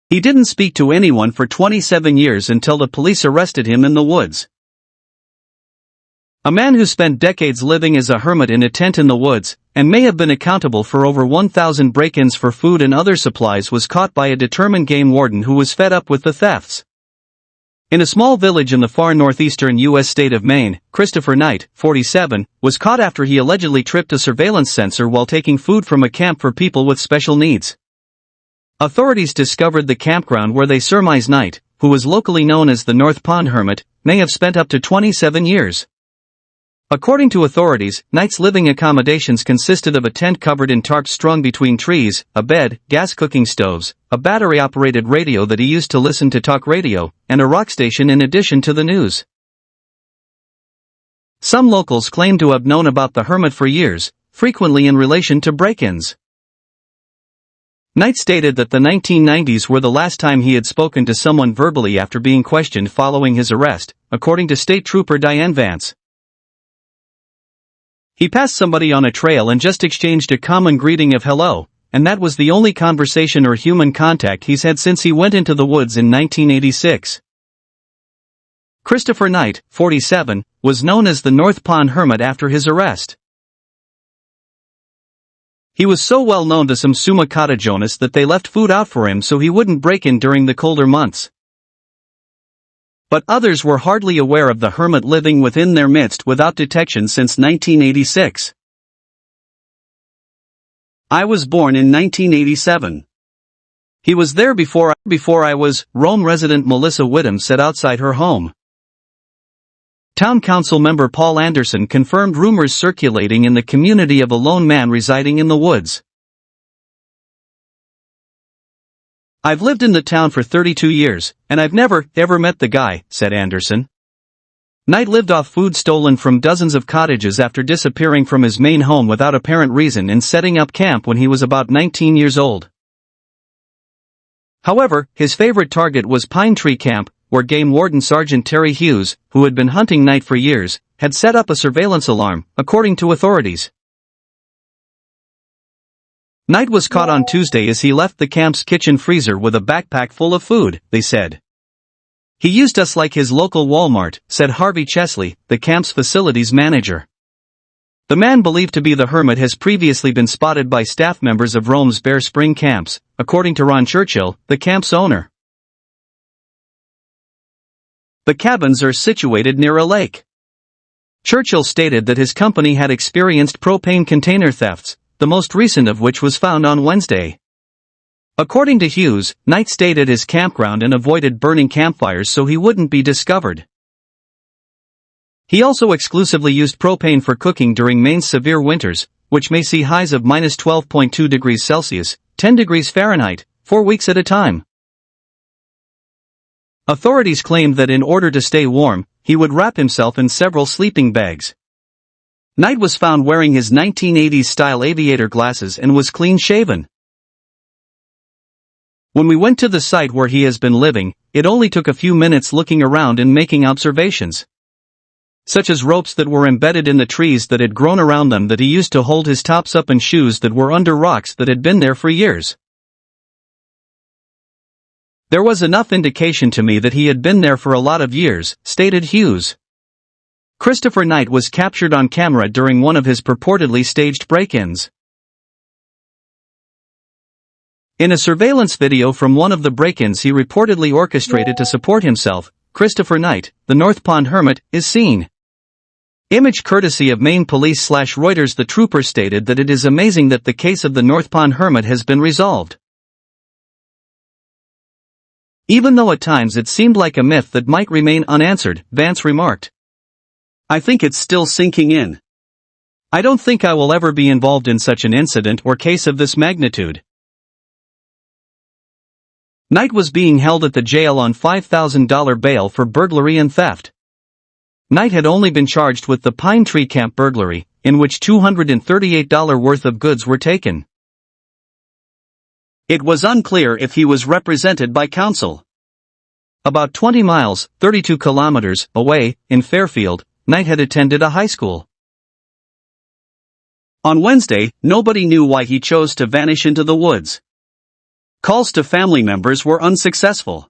He didn't speak to anyone for 27 years until the police arrested him in the woods. A man who spent decades living as a hermit in a tent in the woods, and may have been accountable for over 1,000 break-ins for food and other supplies, was caught by a determined game warden who was fed up with the thefts. In a small village in the far northeastern U.S. state of Maine, Christopher Knight, 47, was caught after he allegedly tripped a surveillance sensor while taking food from a camp for people with special needs. Authorities discovered the campground where they surmise Knight, who was locally known as the North Pond Hermit, may have spent up to 27 years. According to authorities, Knight's living accommodations consisted of a tent covered in tarps strung between trees, a bed, gas cooking stoves, a battery-operated radio that he used to listen to talk radio, and a rock station in addition to the news. Some locals claim to have known about the hermit for years, frequently in relation to break-ins. Knight stated that the 1990s were the last time he had spoken to someone verbally after being questioned following his arrest, according to State Trooper Diane Vance. He passed somebody on a trail and just exchanged a common greeting of hello, and that was the only conversation or human contact he's had since he went into the woods in 1986. Christopher Knight, 47, was known as the North Pond Hermit after his arrest. He was so well known to some summa cottagionists that they left food out for him so he wouldn't break in during the colder months. But others were hardly aware of the hermit living within their midst without detection since 1986. I was born in 1987. He was there before I was, Rome resident Melissa Whittam said outside her home. Town council member Paul Anderson confirmed rumors circulating in the community of a lone man residing in the woods. I've lived in the town for 32 years, and I've never, ever met the guy, said Anderson. Knight lived off food stolen from dozens of cottages after disappearing from his main home without apparent reason and setting up camp when he was about 19 years old. However, his favorite target was Pine Tree Camp, where Game Warden Sergeant Terry Hughes, who had been hunting Knight for years, had set up a surveillance alarm, according to authorities. Knight was caught on Tuesday as he left the camp's kitchen freezer with a backpack full of food, they said. He used us like his local Walmart, said Harvey Chesley, the camp's facilities manager. The man believed to be the hermit has previously been spotted by staff members of Rome's Bear Spring camps, according to Ron Churchill, the camp's owner. The cabins are situated near a lake. Churchill stated that his company had experienced propane container thefts, the most recent of which was found on Wednesday. According to Hughes, Knight stayed at his campground and avoided burning campfires so he wouldn't be discovered. He also exclusively used propane for cooking during Maine's severe winters, which may see highs of minus 12.2 degrees Celsius, 10 degrees Fahrenheit, 4 weeks at a time. Authorities claimed that in order to stay warm, he would wrap himself in several sleeping bags. Knight was found wearing his 1980s-style aviator glasses and was clean-shaven. When we went to the site where he has been living, it only took a few minutes looking around and making observations, such as ropes that were embedded in the trees that had grown around them that he used to hold his tops up and shoes that were under rocks that had been there for years. There was enough indication to me that he had been there for a lot of years, stated Hughes. Christopher Knight was captured on camera during one of his purportedly staged break-ins. In a surveillance video from one of the break-ins he reportedly orchestrated to support himself, Christopher Knight, the North Pond Hermit, is seen. Image courtesy of Maine Police / Reuters. The trooper stated that it is amazing that the case of the North Pond Hermit has been resolved. Even though at times it seemed like a myth that might remain unanswered, Vance remarked. I think it's still sinking in. I don't think I will ever be involved in such an incident or case of this magnitude. Knight was being held at the jail on $5,000 bail for burglary and theft. Knight had only been charged with the Pine Tree Camp burglary, in which $238 worth of goods were taken. It was unclear if he was represented by counsel. About 20 miles, 32 kilometers, away, in Fairfield, Knight had attended a high school. On Wednesday, nobody knew why he chose to vanish into the woods. Calls to family members were unsuccessful.